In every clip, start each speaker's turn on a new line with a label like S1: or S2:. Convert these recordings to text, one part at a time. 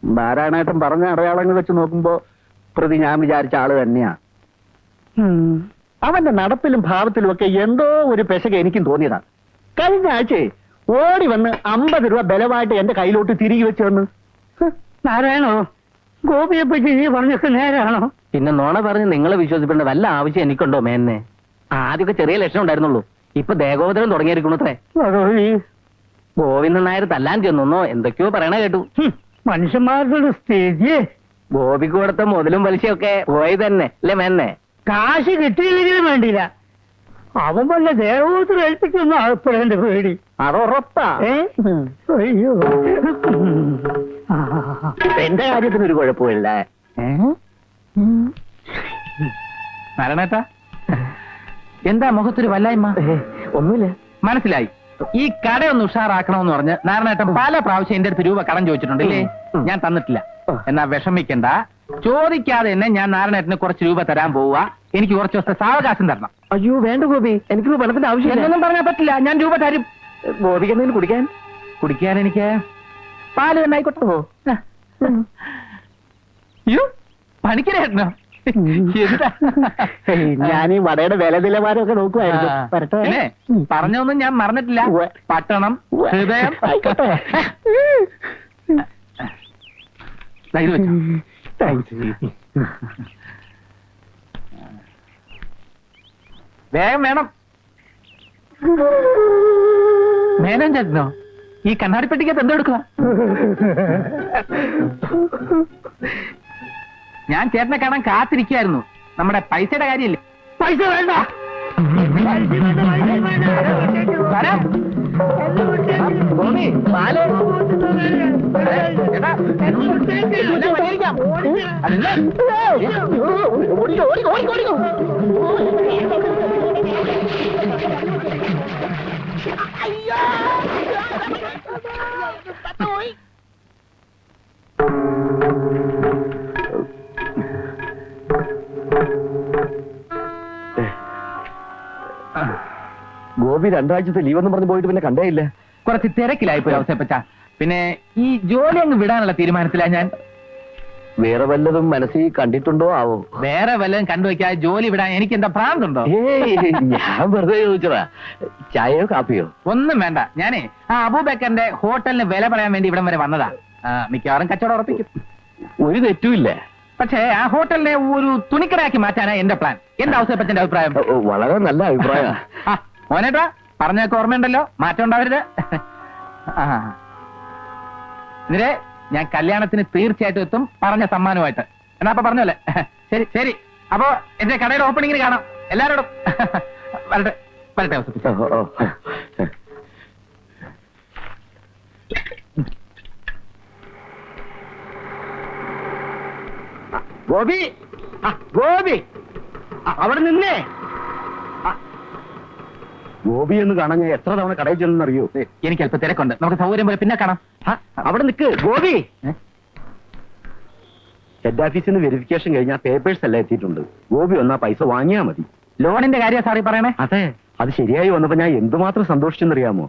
S1: നാരായണേട്ടൻ പറഞ്ഞ അടയാളങ്ങൾ വെച്ച് നോക്കുമ്പോ പ്രതി ഞാൻ വിചാരിച്ച ആള് തന്നെയാ. അവന്റെ നടപ്പിലും ഭാവത്തിലും ഒക്കെ എന്തോ ഒരു പെശക എനിക്കും തോന്നിയതാ. കഴിഞ്ഞ ആഴ്ചയെ ഓടി വന്ന് 50 രൂപ ബലമായിട്ട് എന്റെ കയ്യിലോട്ട് തിരികെ വെച്ച് വന്ന്.
S2: നാരായണോ, ഗോപിയെ പറ്റി നീ പറഞ്ഞൊക്കെ നേരാണോ?
S3: പിന്നെ നോണ പറഞ്ഞ് നിങ്ങളെ വിശ്വസിക്കേണ്ട വല്ല ആവശ്യം എനിക്കുണ്ടോ മേന്നെ? ആദ്യമൊക്കെ ചെറിയ ലക്ഷണം ഉണ്ടായിരുന്നുള്ളൂ, ഇപ്പൊ ദേഹോദരം തുടങ്ങിയിരിക്കണത്രേ. ഗോവിന്ദൻ നായർ തല്ലാൻ ചെന്നോ എന്തൊക്കെയോ പറയണ കേട്ടു.
S2: മനുഷ്യന്മാരുടെ സ്ഥിതി.
S3: ഗോപിക്ക് കൊടുത്ത മുതലും പലിശയൊക്കെ പോയി തന്നെ അല്ലേ മേന്നെ?
S2: കാശ് കിട്ടിയില്ലെങ്കിലും വേണ്ടിയില്ല, അവൻ വല്ല ദേഹോദരം ഏൽപ്പിക്കുന്ന ആൾപ്പെടേണ്ട പേടി.
S1: അതുറപ്പാ.
S2: അയ്യോ,
S1: എന്റെ കാര്യത്തിനൊരു കുഴപ്പമില്ല.
S3: നാരായണേട്ടാ, എന്താ മുഖത്തൊരു വല്ലായ്മ?
S1: ഒന്നുമില്ല.
S3: മനസ്സിലായി. ഈ കടയൊന്ന് ഉഷാറാക്കണമെന്ന് പറഞ്ഞ് നാരായണേട്ടൻ പല പ്രാവശ്യം എന്റെ അടുത്ത് രൂപ കടം ചോദിച്ചിട്ടുണ്ടല്ലേ? ഞാൻ തന്നിട്ടില്ല. എന്നാ വിഷമിക്കണ്ട, ചോദിക്കാതെ തന്നെ ഞാൻ നാരായണേട്ടന് കുറച്ച് രൂപ തരാൻ പോവുക. എനിക്ക് കുറച്ച് ദിവസത്തെ സാവകാശം തരണം.
S1: അയ്യോ വേണ്ട ഗോപി, എനിക്ക് പണത്തിന്റെ ആവശ്യമില്ല.
S3: എന്നൊന്നും പറഞ്ഞാൽ പറ്റില്ല, ഞാൻ രൂപ തരും.
S1: ഗോപിക്ക് എന്തെങ്കിലും
S3: കുടിക്കാൻ എനിക്ക് പാല് തന്നെ ആയിക്കോട്ടെ. അയ്യോ, പണിക്കരേട്ടനോ?
S1: ഞാൻ ഈ വടയുടെ വില നിലവാരമൊക്കെ നോക്കുവായിരുന്നു.
S3: പിന്നെ പറഞ്ഞൊന്നും ഞാൻ മറന്നിട്ടില്ല. പട്ടണം, ഹൃദയം. ഇത് വെച്ചോ. വേഗം വേണം. മേനോൻ ചേട്ടനോ? ഈ കണ്ണാടിപ്പെട്ടിക്കകത്ത് എന്തോ എടുക്കുക? ഞാൻ ചേട്ടനെ കാണാൻ കാത്തിരിക്കായിരുന്നു. നമ്മുടെ പൈസയുടെ കാര്യമില്ലേ?
S2: പൈസ വേണ്ട.
S3: വരാം. ഗോപി, പാല്. ചേട്ടാ, എല്ലാം പരിഹരിക്കാം. അല്ലേ?
S1: ഓടിക്കോ ഓടിക്കോ ഓടിക്കോ. ഗോപി 2 ആഴ്ചത്തെ ലീവെന്ന് പറഞ്ഞ് പോയിട്ട് പിന്നെ കണ്ടേയില്ല.
S3: കുറച്ച് തിരക്കിലായിപ്പോയി അവസരപ്പച്ച. പിന്നെ ഈ ജോലി അങ്ങ് വിടാനുള്ള തീരുമാനത്തിലാ ഞാൻ.
S1: വേറെ വല്ലതും മനസ്സിൽ കണ്ടിട്ടുണ്ടോ ആവോ?
S3: വേറെ വല്ലതും കണ്ടുവയ്ക്കാതെ ജോലി വിടാൻ എനിക്ക് എന്താ ഭ്രാന്തുണ്ടോ?
S1: ഞാൻ വെറുതെ ചോദിച്ചതാ. ചായയോ കാപ്പിയോ?
S3: ഒന്നും വേണ്ട. ഞാനേ ആ അബൂബക്കറിന്റെ ഹോട്ടലിന് വില പറയാൻ വേണ്ടി ഇവിടം വരെ വന്നതാ. മിക്കവാറും കച്ചവടം ഉറപ്പിക്കും.
S1: ഒരു തെറ്റുമില്ല.
S3: പക്ഷേ ആ ഹോട്ടലിനെ ഒരു തുണിക്കടയാക്കി മാറ്റാനാ എന്റെ പ്ലാൻ. എന്താ അവസരപ്പച്ചന്റെ അഭിപ്രായം?
S1: വളരെ നല്ല അഭിപ്രായം.
S3: മോനേട്ടാ, പറഞ്ഞൊക്കെ ഓർമ്മയുണ്ടല്ലോ, മാറ്റം ഉണ്ടാവരുത്. ഇതിലെ ഞാൻ കല്യാണത്തിന് തീർച്ചയായിട്ടും എത്തും, പറഞ്ഞ സമ്മാനമായിട്ട്. എന്നാ അപ്പൊ പറഞ്ഞല്ലേ? ശരി ശരി. അപ്പോ എന്റെ കടയുടെ ഓപ്പണിങ്ങിന് കാണാം എല്ലാരോടും. വരട്ടെ വരട്ടെ.
S1: ഗോപി, ഗോപി, അവിടെ നിന്നേ. ഗോപി എന്ന് കാണാൻ ഞാൻ എത്ര തവണ കടയിൽ ചെന്നറിയോ?
S3: എനിക്ക് അല്പം തിരക്കുണ്ട്, നമുക്ക് സൗകര്യം പോലെ പിന്നെ കാണാം.
S1: അവിടെ നിൽക്ക് ഗോപി. ഹെഡ് ഓഫീസിൽ നിന്ന് വെരിഫിക്കേഷൻ കഴിഞ്ഞാൽ പേപ്പേഴ്സ് എല്ലാം എത്തിയിട്ടുണ്ട്. ഗോപി വന്നാ പൈസ വാങ്ങിയാ മതി.
S3: ലോണിന്റെ കാര്യം സാറി പറയണേ?
S1: അതെ, അത് ശരിയായി വന്നപ്പോ ഞാൻ എന്തുമാത്രം സന്തോഷിച്ചെന്നറിയാമോ?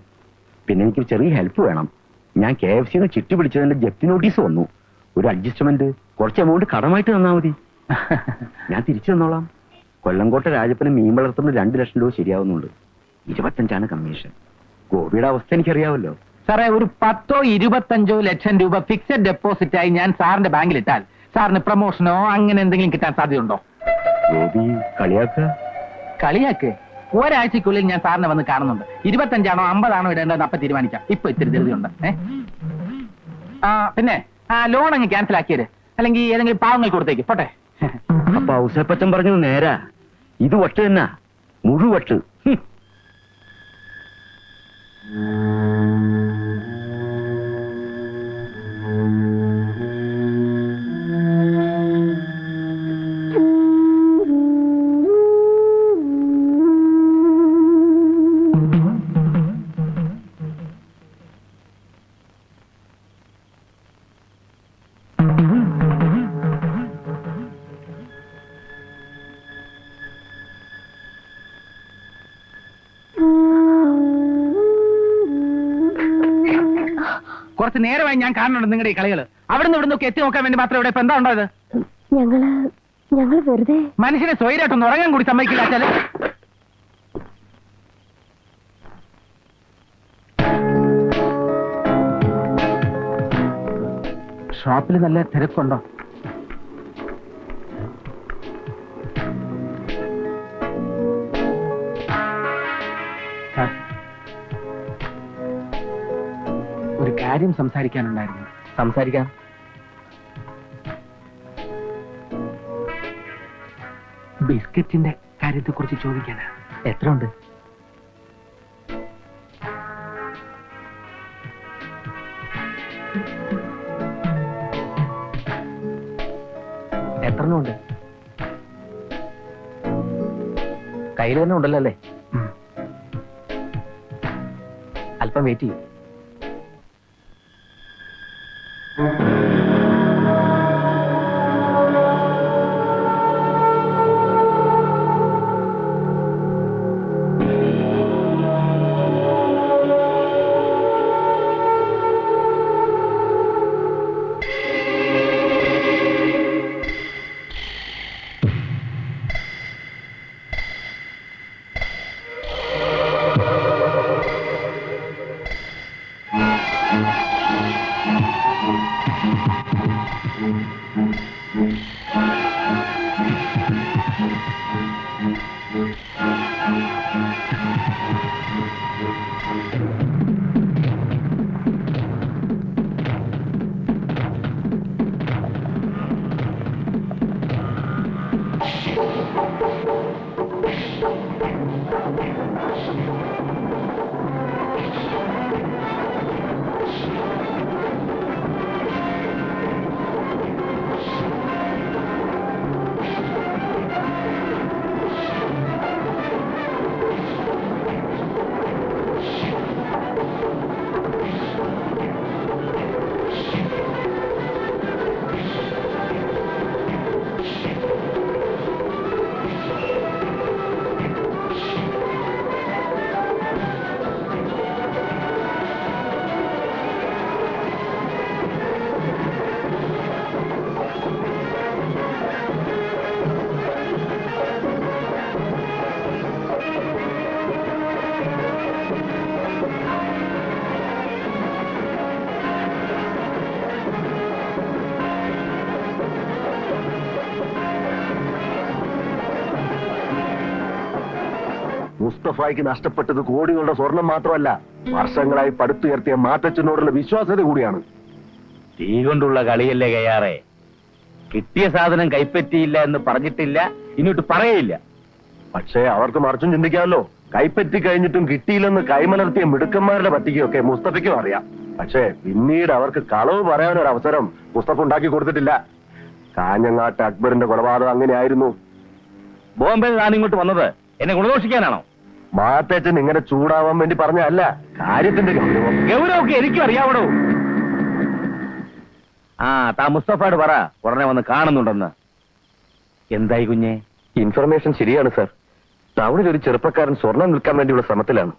S1: പിന്നെ എനിക്ക് ചെറിയ ഹെൽപ്പ് വേണം. ഞാൻ KFC ചിട്ടി പിടിച്ചതിന്റെ ജപ്തി നോട്ടീസ് വന്നു. ഒരു അഡ്ജസ്റ്റ്മെന്റ്, കുറച്ച് എമൗണ്ട് കടമായിട്ട് തന്നാ മതി. ഞാൻ തിരിച്ചു തന്നോളാം. കൊല്ലംകോട്ടെ രാജപ്പന് മീൻ വളർത്തുന്ന 2 ലക്ഷം രൂപ ശരിയാവുന്നുണ്ട്. 25 കമ്മീഷൻ. ഗോപിയുടെ അവസ്ഥ എനിക്കറിയാവല്ലോ.
S3: സാറേ, ഒരു 10-25 ലക്ഷം രൂപ ഫിക്സഡ് ഡെപ്പോസിറ്റ് ആയി ഞാൻ സാറിന്റെ ബാങ്കിൽ ഇട്ടാൽ സാറിന് പ്രൊമോഷനോ അങ്ങനെ എന്തെങ്കിലും കിട്ടാൻ സാധ്യതയുണ്ടോ?
S1: ഗോപി
S3: കളിയാക്ക്. ഒരാഴ്ചക്കുള്ളിൽ ഞാൻ സാറിനെ വന്ന് കാണുന്നുണ്ട്. 25 ആണോ 50 ആണോ ഇടേണ്ടത് അപ്പൊ തീരുമാനിക്കാം. ഇപ്പൊ ഇത്തിരി ധൃതിയുണ്ട്. പിന്നെ ലോൺ അങ്ങ് ക്യാൻസൽ ആക്കിയത്, അല്ലെങ്കിൽ ഏതെങ്കിലും പാവങ്ങൾ കൊടുത്തേക്ക് പോട്ടെ.
S1: അപ്പൊ ഔസേപ്പച്ചൻ പറഞ്ഞത് നേരാ. ഇത് വട്ട് തന്നെ, മുഴുവട്ട്.
S3: കുറച്ച് നേരമായി ഞാൻ കാണുന്നുണ്ട് നിങ്ങളുടെ ഈ കളികള്. അവിടുന്ന് ഇവിടുന്നൊക്കെ എത്തി നോക്കാൻ വേണ്ടി മാത്രം ഇവിടെ ഇപ്പൊ എന്താ ഉണ്ടായത്?
S4: ഞങ്ങള് വെറുതെ
S3: മനുഷ്യനെ സ്വൈരായിട്ടൊന്ന് ഉറങ്ങാൻ കൂടി സമ്മതിക്കില്ല ചില ഷോപ്പിൽ നല്ല തിരക്കുണ്ടോ? ഒരു കാര്യം സംസാരിക്കാനുണ്ടായിരുന്നു.
S1: സംസാരിക്കാം.
S3: ബിസ്ക്കറ്റിന്റെ കാര്യത്തെ കുറിച്ച് ചോദിക്കാനാ.
S1: എത്ര ഉണ്ട്? എത്ര ഉണ്ട്? കയ്യിൽ തന്നെ ഉണ്ടല്ലോ അല്ലേ? അല്പം വെയിറ്റ് ചെയ്യും. മുസ്തഫായിക്ക് നഷ്ടപ്പെട്ടത് കോടികളുടെ സ്വർണം മാത്രമല്ല, വർഷങ്ങളായി പടുത്തുയർത്തിയ മാറ്റച്ചനോടുള്ള വിശ്വാസ്യത കൂടിയാണ്. തീ കൊണ്ടുള്ള കളിയല്ലേ കയ്യാറെ. കിട്ടിയ സാധനം കൈപ്പറ്റിയില്ല എന്ന് പറഞ്ഞിട്ടില്ല, ഇനിയോട്ട് പറയില്ല. പക്ഷേ അവർക്ക് മറിച്ചും ചിന്തിക്കാമല്ലോ. കൈപ്പറ്റി കഴിഞ്ഞിട്ടും കിട്ടിയില്ലെന്ന് കൈമലർത്തിയ മിടുക്കന്മാരുടെ പറ്റിക്കൊക്കെ മുസ്തഫയ്ക്കും അറിയാം. പക്ഷേ പിന്നീട് അവർക്ക് കളവ് പറയാനൊരു അവസരം മുസ്തഫ ഉണ്ടാക്കി കൊടുത്തിട്ടില്ല. കാഞ്ഞങ്ങാട്ട് അക്ബറിന്റെ കൊലപാതകം അങ്ങനെയായിരുന്നു. ബോംബെയിൽ ഞാൻ ഇങ്ങോട്ട് വന്നത് എന്നെ ഗുണദോഷിക്കാനാണോ? മാത്തേച്ചൻ ഇങ്ങനെ ചൂടാവാൻ വേണ്ടി പറഞ്ഞല്ല, കാര്യത്തിന്റെ ഗൗരവമൊക്കെ എനിക്കും അറിയാവണോ. താ മുസ്തഫയോട് പറ ഉടനെ വന്ന് കാണുന്നുണ്ടെന്ന്. എന്തായി കുഞ്ഞെ? ഇൻഫർമേഷൻ ശരിയാണ് സർ. ടൗണിൽ ഒരു ചെറുപ്പക്കാരൻ സ്വർണം വിൽക്കാൻ വേണ്ടിയുള്ള ശ്രമത്തിലാണ്.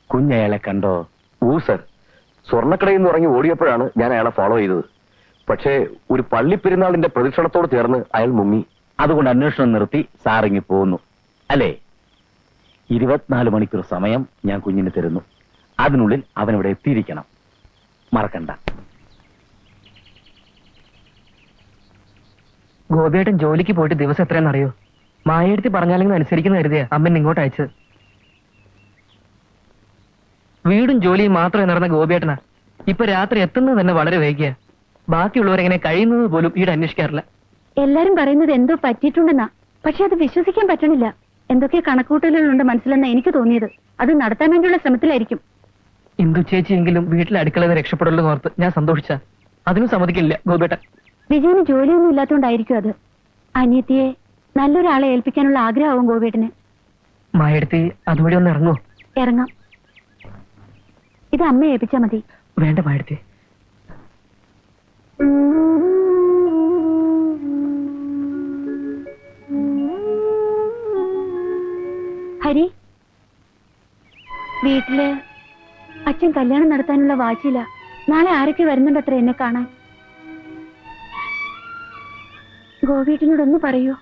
S1: കുഞ്ഞയാളെ കണ്ടോ? സർ, സ്വർണ്ണക്കടയിൽ നിന്ന് ഇറങ്ങി ഓടിയപ്പോഴാണ് ഞാൻ അയാളെ ഫോളോ ചെയ്തത്. പക്ഷേ ഒരു പള്ളിപ്പെരുന്നാളിന്റെ പ്രദക്ഷിണത്തോട് ചേർന്ന് അയാൾ മുങ്ങി. അതുകൊണ്ട് അന്വേഷണം നിർത്തി സാറിങ്ങി പോകുന്നു അല്ലേ? 24 മണിക്കൂർ സമയം ഞാൻ കുഞ്ഞിന് തരുന്നു. അതിനുള്ളിൽ അവനിവിടെ എത്തിയിരിക്കണം. മറക്കണ്ട.
S2: ഗോപിയേട്ടൻ ജോലിക്ക് പോയിട്ട് ദിവസം എത്രയെന്നറിയോ? മായെടുത്ത് പറഞ്ഞാലെങ്കിലും അനുസരിക്കുന്ന കരുതിയ അമ്മൻ ഇങ്ങോട്ട് അയച്ചത്. വീടും ജോലിയും മാത്രമേ നടന്ന ഗോപിയേട്ടനാ ഇപ്പൊ രാത്രി എത്തുന്നത് തന്നെ വളരെ വൈകിയ. ബാക്കിയുള്ളവരെങ്ങനെ കഴിയുന്നത് പോലും ഈട് അന്വേഷിക്കാറില്ല.
S4: എല്ലാരും പറയുന്നത് എന്തോ പറ്റിയിട്ടുണ്ടെന്നാ, പക്ഷെ അത് വിശ്വസിക്കാൻ പറ്റണില്ല. എന്തൊക്കെ കണക്കൂട്ടലുകളുണ്ട് മനസ്സിലെന്നാ എനിക്ക് തോന്നിയത്. അത് നടത്താൻ വേണ്ടിയുള്ള ശ്രമത്തിലായിരിക്കും.
S2: ഇന്ദു ചേച്ചിയെങ്കിലും വീട്ടിലെ അടുക്കളയിൽ രക്ഷപ്പെടുള്ളൂ ഓർത്ത് ഞാൻ സന്തോഷിച്ച. അതിനും സമ്മതിക്കില്ല ഗോപിയേട്ടൻ.
S4: വിജയന് ജോലിയൊന്നും ഇല്ലാത്തോണ്ടായിരിക്കും അത്. അനിയത്തിയെ നല്ലൊരാളെ ഏൽപ്പിക്കാനുള്ള ആഗ്രഹമാവും ഗോപിയേട്ടന്.
S2: മായെടുത്ത് അതുവഴി ഒന്ന് ഇറങ്ങോ?
S4: ഇറങ്ങാം. ഇത് അമ്മയെ ഏൽപ്പിച്ചാ മതി.
S2: വേണ്ട മായെടുത്ത്.
S4: ഹരി, വീട്ടില് അച്ഛൻ കല്യാണം നടത്താനുള്ള വാശിയില്ല. നാളെ ആരൊക്കെ വരുന്നുണ്ടത്ര എന്നെ കാണാൻ. ഗോപിയേട്ടനോടൊന്ന് പറയൂ.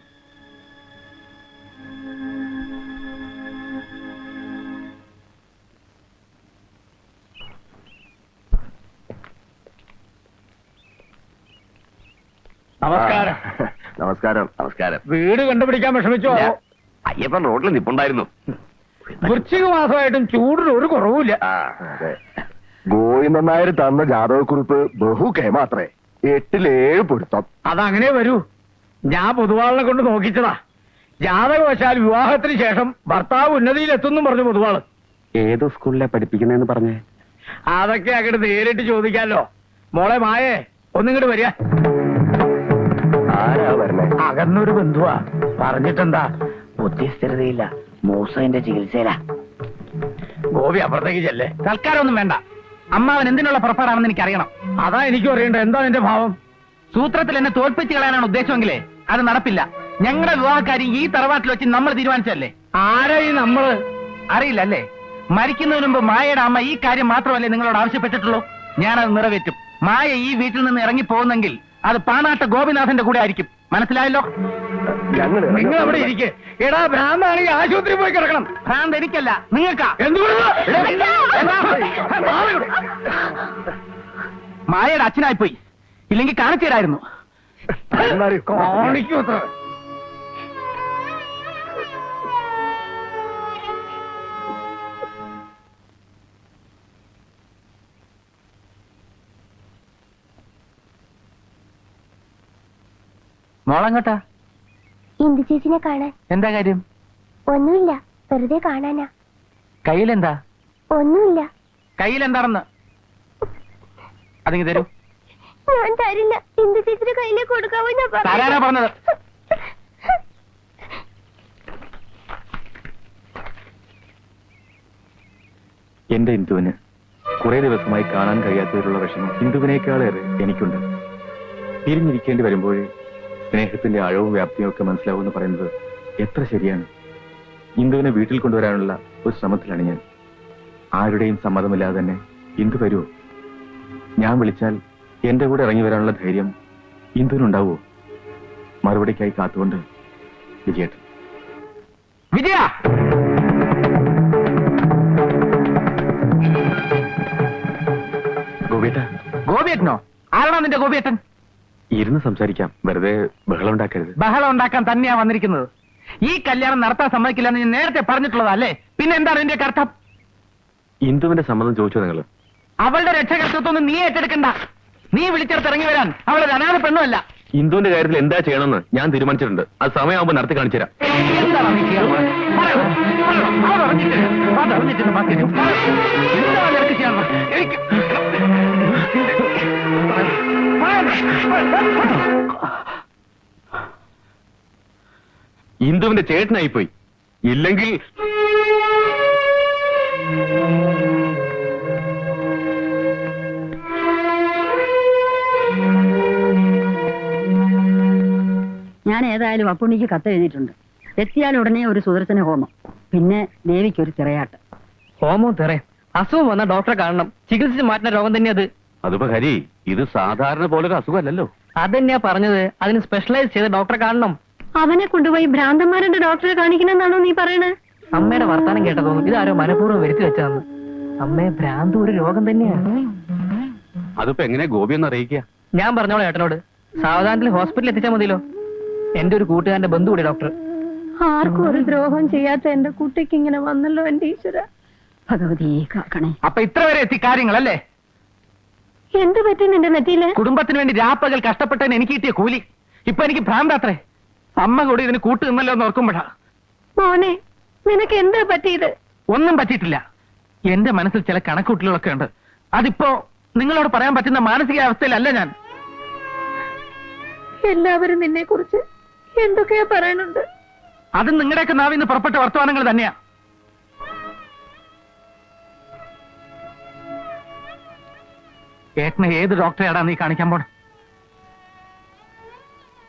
S3: നമസ്കാരം.
S1: നമസ്കാരം. നമസ്കാരം.
S3: വീട് കണ്ടുപിടിക്കാൻ വിഷമിച്ചോ?
S1: അയ്യപ്പൻ റോഡിൽ നിപ്പുണ്ടായിരുന്നു.
S3: വൃശ്ചിക മാസമായിട്ടും ചൂടിന് ഒരു കുറവുമില്ല.
S1: ഗോവിന്ദൻ നായർ തന്ന ജാതകക്കുറിപ്പ് ബഹുകേമാത്രേ. 8-7 പൊരുത്തം.
S3: അതങ്ങനെ വരൂ. ഞാൻ പൊതുവാളിനെ കൊണ്ട് നോക്കിച്ചതാ. ജാതകവശാൽ വിവാഹത്തിന് ശേഷം ഭർത്താവ് ഉന്നതിയിലെത്തുന്നു പറഞ്ഞു പൊതുവാള്.
S1: ഏത് സ്കൂളിലെ പഠിപ്പിക്കുന്നതെന്ന് പറഞ്ഞേ?
S3: അതൊക്കെ അങ്ങോട്ട് നേരിട്ട് ചോദിക്കാലോ. മോളെ മായേ ഒന്നിങ്ങോട്ട് വരിക.
S1: ആരാ വരണേ?
S3: അകന്നൊരു ബന്ധുവാ. പറഞ്ഞിട്ടെന്താ?
S2: ബുദ്ധിസ്ഥിരതയില്ല, മൂസന്റെ ചികിത്സയിലാ.
S3: ഗോപി അപ്പുറത്തേക്ക് ചെല്ലേ. തൽക്കാലം ഒന്നും വേണ്ട. അമ്മാവൻ എന്തിനുള്ള പുറപ്പാടാണെന്ന് എനിക്ക് അറിയണം. അതാ എനിക്കും അറിയണ്ട. എന്താ നിന്റെ ഭാവം? സൂത്രത്തിൽ എന്നെ തോൽപ്പിച്ച് കളയാനാണ് ഉദ്ദേശമെങ്കിലേ അത് നടപ്പില്ല. ഞങ്ങളുടെ വിവാഹക്കാരി ഈ തറവാട്ടിൽ വെച്ച് നമ്മൾ തീരുമാനിച്ചല്ലേ. ആരാ ഈ നമ്മള്? അറിയില്ല അല്ലേ? മരിക്കുന്നതിന് മുമ്പ് മായയുടെ അമ്മ ഈ കാര്യം മാത്രമല്ലേ നിങ്ങളോട് ആവശ്യപ്പെട്ടിട്ടുള്ളൂ. ഞാനത് നിറവേറ്റും. മായ ഈ വീട്ടിൽ നിന്ന് ഇറങ്ങി പോകുന്നെങ്കിൽ അത് പാണാട്ട ഗോപിനാഥന്റെ കൂടെ ആയിരിക്കും. മനസ്സിലായല്ലോ? നിങ്ങൾ അവിടെ ഇരിക്കെ. എടാ ഭ്രാന്താണെങ്കിൽ ആശുപത്രി പോയി കിടക്കണം. ഭ്രാന്ത് എനിക്കല്ല, നിങ്ങൾക്കാ. മായയുടെ അച്ഛനായി പോയി. ഇല്ലെങ്കിൽ കാണിച്ചു തരായിരുന്നു. കാണിക്കൂ. മോളങ്ങോട്ടാ?
S4: ഇന്ദു ചേച്ചിനെ കാണാൻ.
S3: എന്താ കാര്യം?
S4: ഒന്നുമില്ല, വെറുതെ കാണാനാ.
S3: കയ്യിലെന്താ?
S4: ഒന്നുമില്ല.
S3: കയ്യിലെന്താണെന്ന് അതിങ്ങ് തരൂ.
S4: ഞാൻ തരില്ല. ഇന്ദു ചേച്ചിയുടെ കയ്യിലേക്ക് കൊടുക്കാവോ?
S3: തരാനാ പറഞ്ഞത്.
S5: എന്റെ ഇന്ദുവിന് കുറെ ദിവസമായി കാണാൻ കഴിയാത്തവരുള്ള വിഷമം ഇന്ദുവിനേക്കാളേറെ എനിക്കുണ്ട്. പിരിഞ്ഞിരിക്കേണ്ടി വരുമ്പോഴേ സ്നേഹത്തിന്റെ ആഴവും വ്യാപ്തിയും ഒക്കെ മനസ്സിലാവുമെന്ന് പറയുന്നത് എത്ര ശരിയാണ്. ഇന്ദുവിനെ വീട്ടിൽ കൊണ്ടുവരാനുള്ള ഒരു ശ്രമത്തിലാണ് ഞാൻ. ആരുടെയും സമ്മതമില്ലാതെ തന്നെ ഇന്ദു വരുമോ? ഞാൻ വിളിച്ചാൽ എന്റെ കൂടെ ഇറങ്ങി വരാനുള്ള ധൈര്യം ഇന്ദുവിനുണ്ടാവുമോ? മറുപടിക്കായി കാത്തുകൊണ്ട് വിജയേട്ടൻ.
S3: വിജയ!
S5: ഗോപിയേട്ട.
S3: ഗോപിയേട്ടനോ? ആരാണോ നിന്റെ ഗോപിയേട്ടൻ?
S5: ഇരുന്ന് സംസാരിക്കാം, വെറുതെ ബഹളം ഉണ്ടാക്കരുത്.
S3: ബഹളം ഉണ്ടാക്കാൻ തന്നെയാ വന്നിരിക്കുന്നത്. ഈ കല്യാണം നടത്താൻ സമ്മതിക്കില്ലെന്ന് ഞാൻ നേരത്തെ പറഞ്ഞിട്ടുള്ളതല്ലേ. പിന്നെ എന്താണ് ഇതിന്റെ അർത്ഥം?
S5: ഇന്ദുവിന്റെ സമ്മതം ചോദിച്ചോ നിങ്ങൾ?
S3: അവളുടെ രക്ഷകർത്തൃത്വം നീ ഏറ്റെടുക്കണ്ട. നീ വിളിച്ചെടുത്ത് ഇറങ്ങി വരാൻ അവളൊരു അനാഥ പെണ്ണുമല്ല.
S5: ഇന്ദുവിന്റെ കാര്യത്തിൽ എന്താ ചെയ്യണമെന്ന് ഞാൻ തീരുമാനിച്ചിട്ടുണ്ട്. അത് സമയമാകുമ്പോൾ നടത്തി കാണിച്ചു തരാം.
S3: എന്താണ് നീ ചെയ്യാൻ പോകുന്നത്? പറയൂ, പറയൂ. അതറിഞ്ഞിട്ട് ബാക്കി എന്താണ് നിനക്ക് ചെയ്യാൻ പോകുന്നത്? എനിക്ക്
S5: ഇന്ദുവിന്റെ ചേട്ടനായിപ്പോയി. ഇല്ലെങ്കിൽ
S6: ഞാൻ ഏതായാലും അപ്പുണ്ണിക്ക് കത്ത് എഴുതിയിട്ടുണ്ട്. എത്തിയാൽ ഉടനെ ഒരു സുദർശന ഹോമം, പിന്നെ ദേവിക്കൊരു തിറയാട്ട്.
S2: ഹോമോ തെറേ. അസുഖം വന്ന ഡോക്ടറെ കാണണം. ചികിത്സിച്ച് മാറ്റുന്ന രോഗം തന്നെ അത്.
S5: അതിപ്പോ ഹരി, ഇത് സാധാരണ പോലൊരു അസുഖമല്ലല്ലോ.
S2: അതന്നെയാ പറഞ്ഞത്. അതിന് സ്പെഷ്യലൈസ് ചെയ്ത ഡോക്ടറെ കാണണം.
S4: അവനെ കൊണ്ടുപോയി ഭ്രാന്തന്മാരുടെ ഡോക്ടറെ കാണിക്കണമെന്നാണോ നീ പറയണേ?
S2: അമ്മയുടെ വർത്താനം കേട്ട തോന്നും ഇതാരോ മനഃപൂർവ്വം വരുത്തി വെച്ചതെന്ന്. അമ്മയെ ഭ്രാന്ത് ഒരു രോഗം തന്നെയാണ്.
S5: അതിപ്പോ എങ്ങനെ ഗോപി ഒന്ന് അറിയിക്കുക?
S2: ഞാൻ പറഞ്ഞോളെ ഏട്ടനോട്. സാവധാനത്തിൽ ഹോസ്പിറ്റലിൽ എത്തിച്ചാൽ മതിയല്ലോ. എന്റെ ഒരു കൂട്ടുകാരന്റെ ബന്ധു കൂടി ഡോക്ടർ.
S4: ആർക്കും ഒരു ദ്രോഹം ചെയ്യാത്ത എന്റെ കുട്ടിക്ക് ഇങ്ങനെ വന്നല്ലോ എന്റെ ഈശ്വര.
S6: ഭഗവതി കാക്കണേ.
S3: അപ്പൊ ഇത്ര വരെ എത്തി കാര്യങ്ങളല്ലേ?
S4: എന്ത് പറ്റി നിന്റെ നെറ്റിയില്?
S3: കുടുംബത്തിന് വേണ്ടി രാപ്പകൽ കഷ്ടപ്പെട്ടതിന് എനിക്ക് കിട്ടിയ കൂലി ഇപ്പൊ എനിക്ക് ഭ്രാന്താത്രേ. അമ്മ കൂടി ഇതിന് കൂട്ടു നിന്നല്ലോ എന്ന് ഓർക്കുമ്പോഴാ.
S4: മോനെ, നിനക്ക് എന്താ പറ്റിയത്?
S3: ഒന്നും പറ്റിയിട്ടില്ല. എന്റെ മനസ്സിൽ ചില കണക്കൂട്ടലുകളൊക്കെ ഉണ്ട്. അതിപ്പോ നിങ്ങളോട് പറയാൻ പറ്റുന്ന മാനസികാവസ്ഥയിലല്ല ഞാൻ.
S4: എല്ലാവരും നിന്നെ കുറിച്ച് എന്തൊക്കെയാ പറയുന്നുണ്ട്.
S3: അത് നിങ്ങളുടെയൊക്കെ നാവിൽ നിന്ന് പുറപ്പെട്ട വർത്തമാനങ്ങൾ തന്നെയാ. ഏട്ടനെ ഏത് ഡോക്ടറെയാടാ നീ കാണിക്കാൻ പോണ?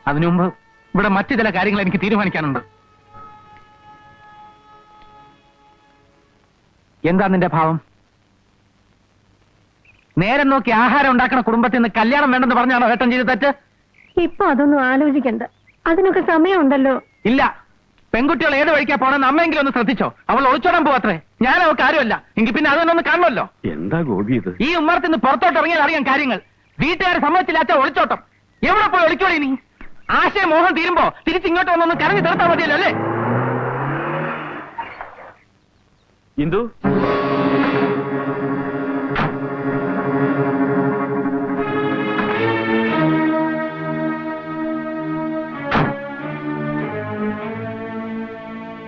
S3: അതിനു മുമ്പ് ഇവിടെ മറ്റു ചില കാര്യങ്ങൾ എനിക്ക് തീരുമാനിക്കാനുണ്ട്. എന്താ നിന്റെ ഭാവം? നേരം നോക്കി ആഹാരം ഉണ്ടാക്കുന്ന കുടുംബത്തിൽ നിന്ന് കല്യാണം വേണ്ടെന്ന് പറഞ്ഞാണോ ഏട്ടൻ ചെയ്ത് തെറ്റ്?
S4: ഇപ്പൊ അതൊന്നും ആലോചിക്കണ്ട. അതിനൊക്കെ സമയമുണ്ടല്ലോ.
S3: ഇല്ല, പെൺകുട്ടികൾ ഏത് വഴിക്കാ പോണെന്ന് അമ്മയെങ്കിലും ഒന്ന് ശ്രദ്ധിച്ചോ. അവൾ ഒളിച്ചോടാൻ പോവത്രേ. ഞാൻ അവൾക്ക് കാര്യമല്ല. എങ്കിൽ പിന്നെ അതൊന്നും കാണുമല്ലോ.
S5: എന്താ ഗോപി ഇത്?
S3: ഈ ഉമ്മറത്ത് പുറത്തോട്ട് ഇറങ്ങിയാൽ അറിയാം കാര്യങ്ങൾ. വീട്ടുകാരെ സമ്മതിച്ചില്ലാച്ച ഒളിച്ചോട്ടം. എവിടെ പോയി ഒളിച്ചോളി നീ? ആശയ മോഹം തീരുമ്പോ തിരിച്ചിങ്ങോട്ട് വന്നൊന്ന് കറങ്ങി തീർത്താൽ മതിയല്ലോ അല്ലേ?
S5: ഇന്ദു,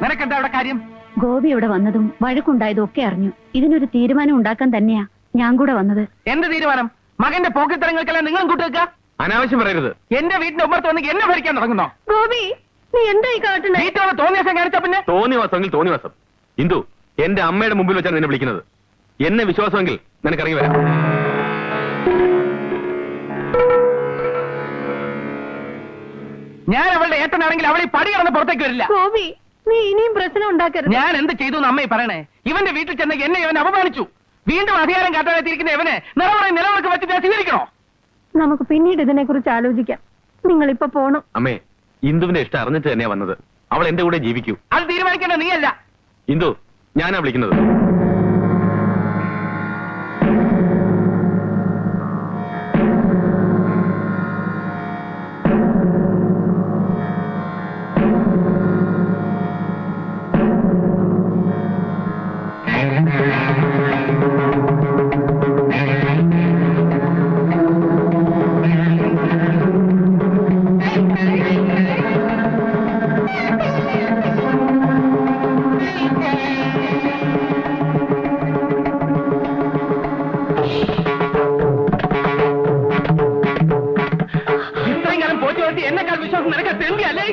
S3: നിനക്കെന്താ അവിടെ കാര്യം?
S4: ഗോപി ഇവിടെ വന്നതും വഴക്കുണ്ടായതും ഒക്കെ അറിഞ്ഞു. ഇതിനൊരു തീരുമാനം ഉണ്ടാക്കാൻ തന്നെയാ ഞാൻ കൂടെ വന്നത്.
S3: എന്ത് തീരുമാനം? മകന്റെ പോക്കിത്തരങ്ങൾക്കെല്ലാം നിങ്ങളും കൂട്ടുവെക്ക.
S5: അനാവശ്യം പറയരുത്.
S3: എന്റെ വീടിന്റെ ഉമ്മർത്ത് വന്ന് എന്നെ ഭരിക്കാൻ തുടങ്ങുന്നോ?
S4: ഗോപി, നീ എന്തായി കാട്ടണേ?
S3: വീട്ടിലുള്ള തോന്നിയാസം കാണിച്ച പിന്നെ
S5: തോന്നിവാസമെങ്കിൽ തോന്നിവാസം. ഇന്ദു, എന്റെ അമ്മയുടെ മുമ്പിൽ വെച്ചാണ് നിന്നെ വിളിക്കുന്നത്. എന്നെ വിശ്വാസമെങ്കിൽ നിനക്കിറങ്ങി വരാം.
S3: ഞാൻ അവളുടെ ഏട്ടനാണെങ്കിൽ അവളെ ഈ പടി കടന്ന് പുറത്തേക്ക് വരില്ല.
S4: ഗോപി, നീ ഇനിയും പ്രശ്നം ഉണ്ടാക്കരുത്.
S3: ഞാൻ എന്ത് ചെയ്തു എന്ന് അമ്മയെ പറയണേ? ഇവന്റെ വീട്ടിൽ ചെന്ന് എന്നെ ഇവൻ അപമാനിച്ചു. വീണ്ടും അധികാരം കാട്ടാനെത്തിയിരിക്കുന്ന ഇവനെ നിലവിളക്ക് വെച്ച് ഞാൻ സ്വീകരിക്കണോ?
S4: നമുക്ക് പിന്നീട് ഇതിനെ കുറിച്ച് ആലോചിക്കാം. നിങ്ങൾ ഇപ്പൊ പോണം.
S5: അമ്മേ, ഇന്ദുവിന്റെ ഇഷ്ടം അറിഞ്ഞിട്ട് തന്നെയാ വന്നത്. അവൾ എന്റെ കൂടെ ജീവിക്കൂ.
S3: അത് തീരുമാനിക്കേണ്ട നീയല്ല.
S5: ഇന്ദു, ഞാനാ വിളിക്കുന്നത്.
S3: ഇത്രയും കാലം പോറ്റി വളർത്തി എന്നെക്കാൾ വിശ്വാസം നിനക്ക് തെണ്ടിയല്ലേ?